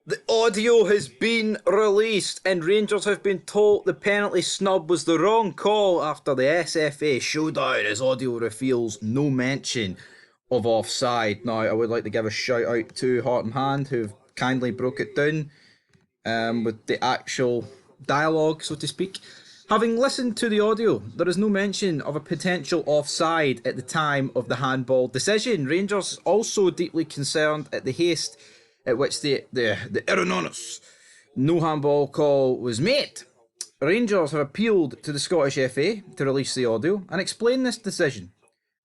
The audio has been released, and Rangers have been told the penalty snub was the wrong call after the SFA showdown, as audio reveals no mention of offside. Now, I would like to give a shout out to Heart and Hand, who've kindly broke it down with the actual dialogue, so to speak. Having listened to the audio, there is no mention of a potential offside at the time of the handball decision. Rangers also deeply concerned at the haste at which the erroneous no handball call was made. Rangers have appealed to the Scottish FA to release the audio and explain this decision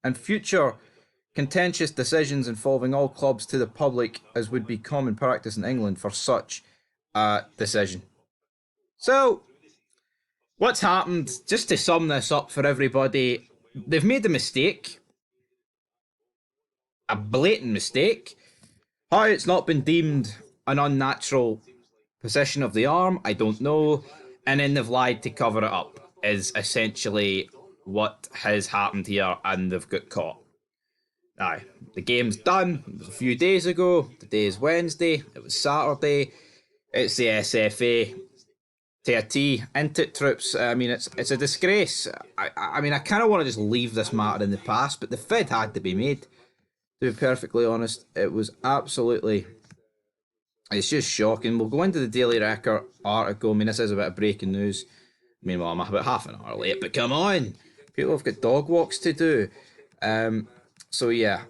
and future contentious decisions involving all clubs to the public, as would be common practice in England for such a decision. So, what's happened, just to sum this up for everybody, they've made a mistake. A blatant mistake. How it's not been deemed an unnatural position of the arm, I don't know. And then they've lied to cover it up, is essentially what has happened here, and they've got caught. Aye, the game's done. It was a few days ago. Today is Wednesday. It was Saturday. It's the SFA to a T. Into troops. I mean, it's a disgrace. I mean, I kind of want to just leave this matter in the past, but the fid had to be made. To be perfectly honest, it was absolutely... It's just shocking. We'll go into the Daily Record article. I mean, this is a bit of breaking news. Meanwhile, I'm about half an hour late, but come on. People have got dog walks to do. So yeah,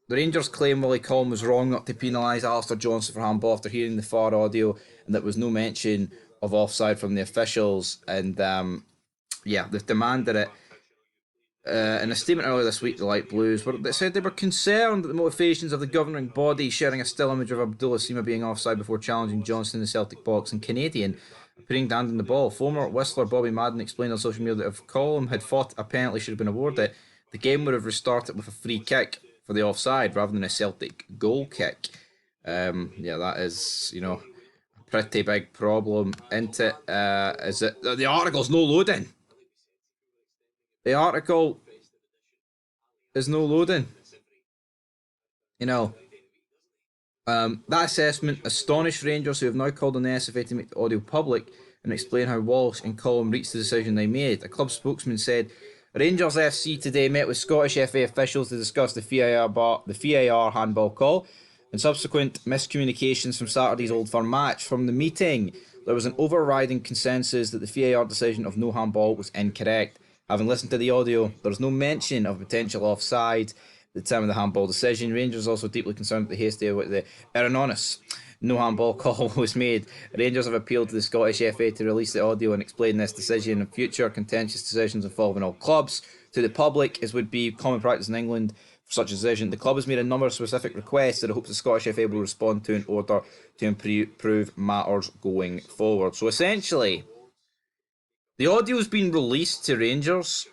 the Rangers claim Willie Collum was wrong not to penalise Alistair Johnson for handball after hearing the far audio, and there was no mention of offside from the officials. And yeah, they've demanded it. In a statement earlier this week, the Light Blues they said they were concerned at the motivations of the governing body, sharing a still image of Abdullah Sima being offside before challenging Johnson in the Celtic box, and Canadian putting down in the ball. Former Whistler Bobby Madden explained on social media that if Collum had thought a penalty should have been awarded, the game would have restarted with a free kick for the offside rather than a Celtic goal kick. Yeah, that is, a pretty big problem, isn't it? Is it the article's no loading? The article is no loading. That assessment astonished Rangers, who have now called on the SFA to make the audio public and explain how Walsh and Collum reached the decision they made. A club spokesman said, Rangers FC today met with Scottish FA officials to discuss the VAR handball call and subsequent miscommunications from Saturday's Old Firm match. From the meeting, there was an overriding consensus that the VAR decision of no handball was incorrect. Having listened to the audio, there was no mention of potential offside at the time of the handball decision. Rangers also deeply concerned at the hasty with the erroneous no handball call was made. Rangers have appealed to the Scottish FA to release the audio and explain this decision and future contentious decisions involving all clubs to the public, as would be common practice in England for such a decision. The club has made a number of specific requests that it hopes the Scottish FA will respond to in order to improve matters going forward. So essentially, the audio's been released to Rangers,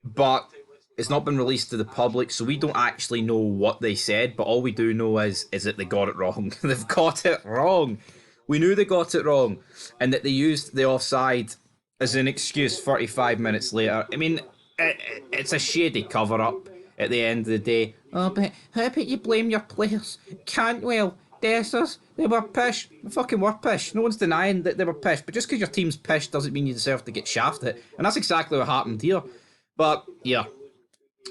but it's not been released to the public, so we don't actually know what they said, but all we do know is that they got it wrong. They've got it wrong. We knew they got it wrong, and that they used the offside as an excuse 35 minutes later. I mean, it's a shady cover-up at the end of the day. Oh, but how about you blame your players? Cantwell, Dessers, they were pish. They fucking were pish. No one's denying that they were pish, but just because your team's pish doesn't mean you deserve to get shafted, and that's exactly what happened here. But, yeah.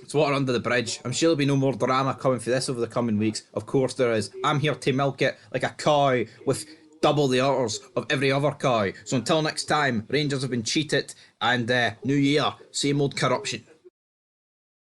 It's water under the bridge. I'm sure there'll be no more drama coming for this over the coming weeks. Of course there is. I'm here to milk it like a cow with double the udders of every other cow. So until next time, Rangers have been cheated, and New Year, same old corruption.